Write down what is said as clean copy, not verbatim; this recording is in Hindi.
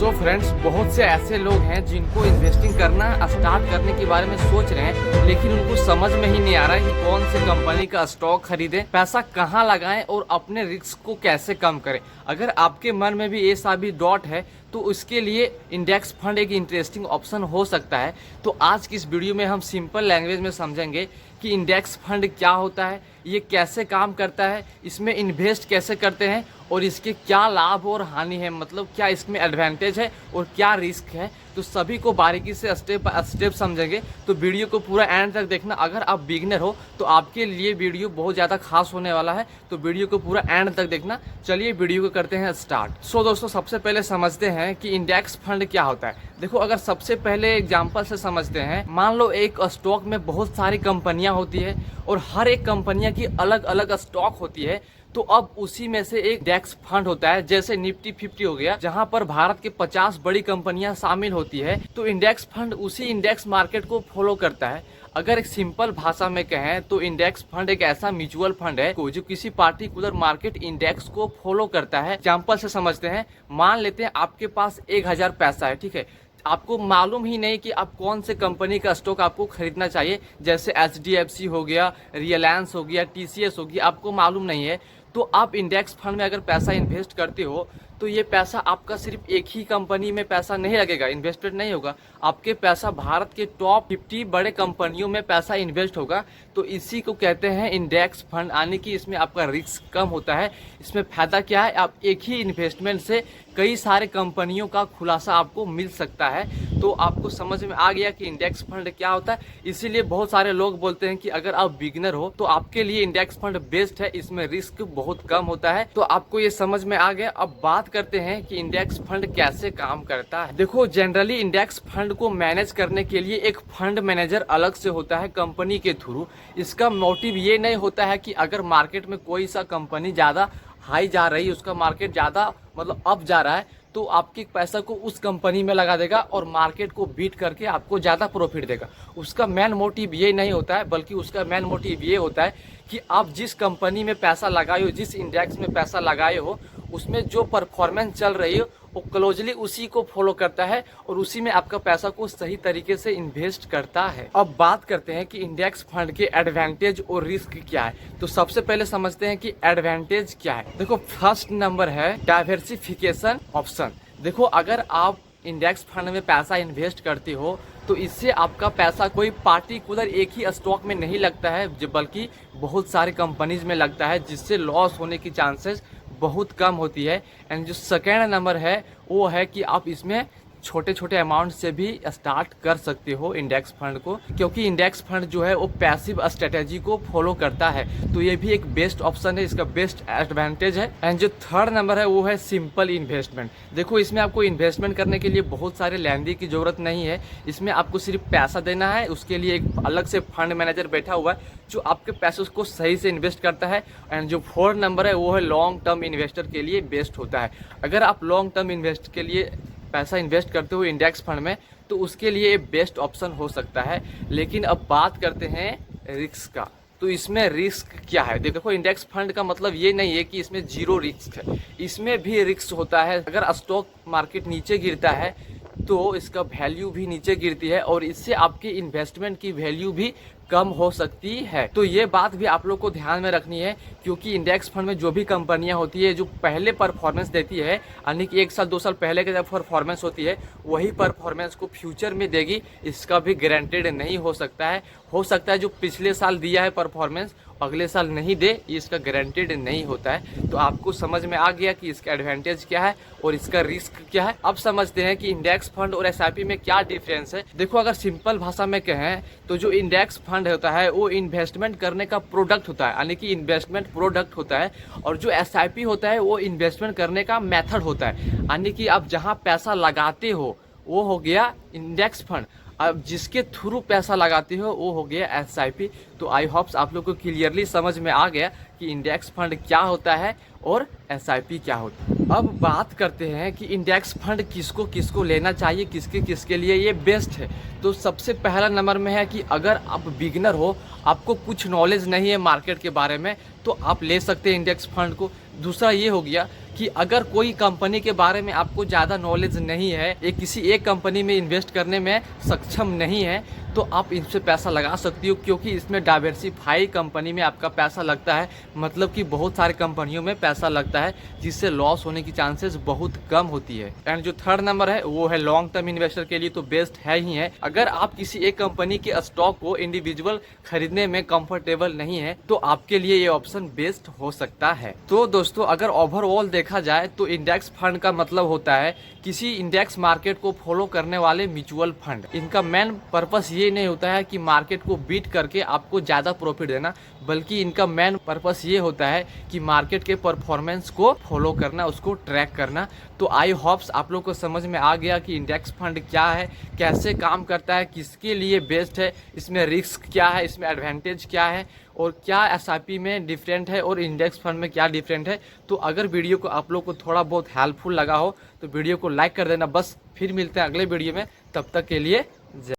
सो फ्रेंड्स, बहुत से ऐसे लोग हैं जिनको इन्वेस्टिंग करना स्टार्ट करने के बारे में सोच रहे हैं, लेकिन उनको समझ में ही नहीं आ रहा है कि कौन से कंपनी का स्टॉक खरीदें, पैसा कहां लगाएं और अपने रिस्क को कैसे कम करें। अगर आपके मन में भी ऐसा भी डॉट है तो उसके लिए इंडेक्स फंड एक इंटरेस्टिंग ऑप्शन हो सकता है। तो आज की इस वीडियो में हम सिंपल लैंग्वेज में समझेंगे कि इंडेक्स फंड क्या होता है, ये कैसे काम करता है, इसमें इन्वेस्ट कैसे करते हैं और इसके क्या लाभ और हानि है, मतलब क्या इसमें एडवांटेज है और क्या रिस्क है। तो सभी को बारीकी से स्टेप बाय स्टेप समझेंगे, तो वीडियो को पूरा एंड तक देखना। अगर आप बिगिनर हो तो आपके लिए वीडियो बहुत ज़्यादा खास होने वाला है, तो वीडियो को पूरा एंड तक देखना। चलिए वीडियो को करते हैं स्टार्ट। सो दोस्तों, सबसे पहले समझते हैं कि इंडेक्स फंड क्या होता है। देखो, अगर सबसे पहले एग्जाम्पल से समझते हैं, मान लो एक स्टॉक में बहुत सारी कंपनियां होती है और हर एक कंपनियां की अलग अलग स्टॉक होती है। तो अब उसी में से एक इंडेक्स फंड होता है, जैसे निफ्टी 50 हो गया, जहां पर भारत के 50 बड़ी कंपनियां शामिल होती है। तो इंडेक्स फंड उसी इंडेक्स मार्केट को फॉलो करता है। अगर एक सिंपल भाषा में कहें तो इंडेक्स फंड एक ऐसा म्यूचुअल फंड है जो किसी पार्टिकुलर मार्केट इंडेक्स को फॉलो करता है। एग्जाम्पल से समझते हैं, मान लेते हैं आपके पास 1000 पैसा है, ठीक है। आपको मालूम ही नहीं कि आप कौन से कंपनी का स्टॉक आपको खरीदना चाहिए, जैसे HDFC हो गया, रिलायंस हो गया, TCS हो गया, आपको मालूम नहीं है। तो आप इंडेक्स फंड में अगर पैसा इन्वेस्ट करते हो तो ये पैसा आपका सिर्फ एक ही कंपनी में पैसा नहीं लगेगा, इन्वेस्टेड नहीं होगा। आपके पैसा भारत के टॉप 50 बड़े कंपनियों में पैसा इन्वेस्ट होगा। तो इसी को कहते हैं इंडेक्स फंड, आने की इसमें आपका रिस्क कम होता है। इसमें फायदा क्या है, आप एक ही इन्वेस्टमेंट से कई सारे कंपनियों का खुलासा आपको मिल सकता है। तो आपको समझ में आ गया कि इंडेक्स फंड क्या होता है। इसीलिए बहुत सारे लोग बोलते हैं कि अगर आप बिगिनर हो तो आपके लिए इंडेक्स फंड बेस्ट है, इसमें रिस्क बहुत कम होता है। तो आपको ये समझ में आ गया। अब बात करते हैं कि इंडेक्स फंड कैसे काम करता है। देखो, जनरली इंडेक्स फंड को मैनेज करने के लिए एक फंड मैनेजर अलग से होता है कंपनी के थ्रू। इसका मोटिव ये नहीं होता है कि अगर मार्केट में कोई सा कंपनी ज्यादा हाई जा रही है, उसका मार्केट ज्यादा मतलब अप जा रहा है, तो आपके पैसा को उस कंपनी में लगा देगा और मार्केट को बीट करके आपको ज़्यादा प्रॉफिट देगा। उसका मेन मोटिव ये नहीं होता है, बल्कि उसका मेन मोटिव ये होता है कि आप जिस कंपनी में पैसा लगाए हो, जिस इंडेक्स में पैसा लगाए हो, उसमें जो परफॉर्मेंस चल रही है वो क्लोजली उसी को फॉलो करता है और उसी में आपका पैसा को सही तरीके से इन्वेस्ट करता है। अब बात करते हैं कि इंडेक्स फंड के एडवांटेज और रिस्क क्या है। तो सबसे पहले समझते हैं कि एडवांटेज क्या है। देखो, फर्स्ट नंबर है डाइवर्सिफिकेशन ऑप्शन। देखो, अगर आप इंडेक्स फंड में पैसा इन्वेस्ट करते हो तो इससे आपका पैसा कोई पार्टिकुलर एक ही स्टॉक में नहीं लगता है, बल्कि बहुत सारी कंपनीज में लगता है, जिससे लॉस होने की चांसेस बहुत कम होती है। एंड जो सेकेंड नंबर है वो है कि आप इसमें छोटे छोटे अमाउंट से भी स्टार्ट कर सकते हो इंडेक्स फंड को, क्योंकि इंडेक्स फंड जो है वो पैसिव स्ट्रेटेजी को फॉलो करता है। तो ये भी एक बेस्ट ऑप्शन है, इसका बेस्ट एडवांटेज है। एंड जो थर्ड नंबर है वो है सिंपल इन्वेस्टमेंट। देखो, इसमें आपको इन्वेस्टमेंट करने के लिए बहुत सारे लैंडी की जरूरत नहीं है। इसमें आपको सिर्फ पैसा देना है, उसके लिए एक अलग से फंड मैनेजर बैठा हुआ है जो आपके पैसे को सही से इन्वेस्ट करता है। एंड जो फोर्थ नंबर है वो है लॉन्ग टर्म इन्वेस्टर के लिए बेस्ट होता है। अगर आप लॉन्ग टर्म इन्वेस्ट के लिए पैसा इन्वेस्ट करते हो इंडेक्स फंड में तो उसके लिए बेस्ट ऑप्शन हो सकता है। लेकिन अब बात करते हैं रिस्क का। तो इसमें रिस्क क्या है। देखो, इंडेक्स फंड का मतलब ये नहीं है कि इसमें जीरो रिस्क है, इसमें भी रिस्क होता है। अगर स्टॉक मार्केट नीचे गिरता है तो इसका वैल्यू भी नीचे गिरती है और इससे आपकी इन्वेस्टमेंट की वैल्यू भी कम हो सकती है। तो ये बात भी आप लोग को ध्यान में रखनी है, क्योंकि इंडेक्स फंड में जो भी कंपनियां होती है जो पहले परफॉर्मेंस देती है, यानी कि 1 साल 2 साल पहले की जब परफॉर्मेंस होती है वही परफॉर्मेंस को फ्यूचर में देगी, इसका भी गारंटेड नहीं हो सकता है। हो सकता है जो पिछले साल दिया है परफॉर्मेंस अगले साल नहीं दे, ये इसका गारंटेड नहीं होता है। तो आपको समझ में आ गया कि इसका एडवांटेज क्या है और इसका रिस्क क्या है। अब समझते हैं कि इंडेक्स फंड और SIP में क्या डिफरेंस है। देखो, अगर सिंपल भाषा में कहें तो जो इंडेक्स फंड होता है वो इन्वेस्टमेंट करने का प्रोडक्ट होता है, यानी कि इन्वेस्टमेंट प्रोडक्ट होता है। और जो SIP होता है वो इन्वेस्टमेंट करने का मेथड होता है, यानी कि आप जहाँ पैसा लगाते हो वो हो गया इंडेक्स फंड, अब जिसके थ्रू पैसा लगाते हो वो हो गया SIP। तो आई होप्स आप लोग को क्लियरली समझ में आ गया कि इंडेक्स फंड क्या होता है और SIP क्या होता है। अब बात करते हैं कि इंडेक्स फंड किसको किसको लेना चाहिए, किसके किसके लिए ये बेस्ट है। तो सबसे पहला नंबर में है कि अगर आप बिगिनर हो, आपको कुछ नॉलेज नहीं है मार्केट के बारे में, तो आप ले सकते हैं इंडेक्स फंड को। दूसरा ये हो गया कि अगर कोई कंपनी के बारे में आपको ज़्यादा नॉलेज नहीं है, ये किसी एक कंपनी में इन्वेस्ट करने में सक्षम नहीं है, तो आप इनसे पैसा लगा सकती हो, क्योंकि इसमें डाइवर्सिफाई कंपनी में आपका पैसा लगता है। मतलब कि बहुत सारे कंपनियों में पैसा लगता है, जिससे लॉस होने की चांसेस बहुत कम होती है। एंड जो थर्ड नंबर है वो है लॉन्ग टर्म इन्वेस्टर के लिए तो बेस्ट है ही है। अगर आप किसी एक कंपनी के स्टॉक को इंडिविजुअल खरीदने में कंफर्टेबल नहीं है, तो आपके लिए ये ऑप्शन बेस्ट हो सकता है। तो दोस्तों, अगर ओवरऑल देखा जाए तो इंडेक्स फंड का मतलब होता है किसी इंडेक्स मार्केट को फॉलो करने वाले म्यूचुअल फंड। इनका मेन पर्पस ये नहीं होता है कि मार्केट को बीट करके आपको ज्यादा प्रॉफिट देना, बल्कि इनका मेन पर्पस ये होता है कि मार्केट के परफॉर्मेंस को फॉलो करना, उसको ट्रैक करना। तो आई होप्स आप लोग को समझ में आ गया कि इंडेक्स फंड क्या है, कैसे काम करता है, किसके लिए बेस्ट है, इसमें रिस्क क्या है, इसमें एडवांटेज क्या है, और क्या एसआईपी में डिफरेंट है और इंडेक्स फंड में क्या डिफरेंट है। तो अगर वीडियो को आप लोग को थोड़ा बहुत हेल्पफुल लगा हो तो वीडियो को लाइक कर देना बस। फिर मिलते हैं अगले वीडियो में, तब तक के लिए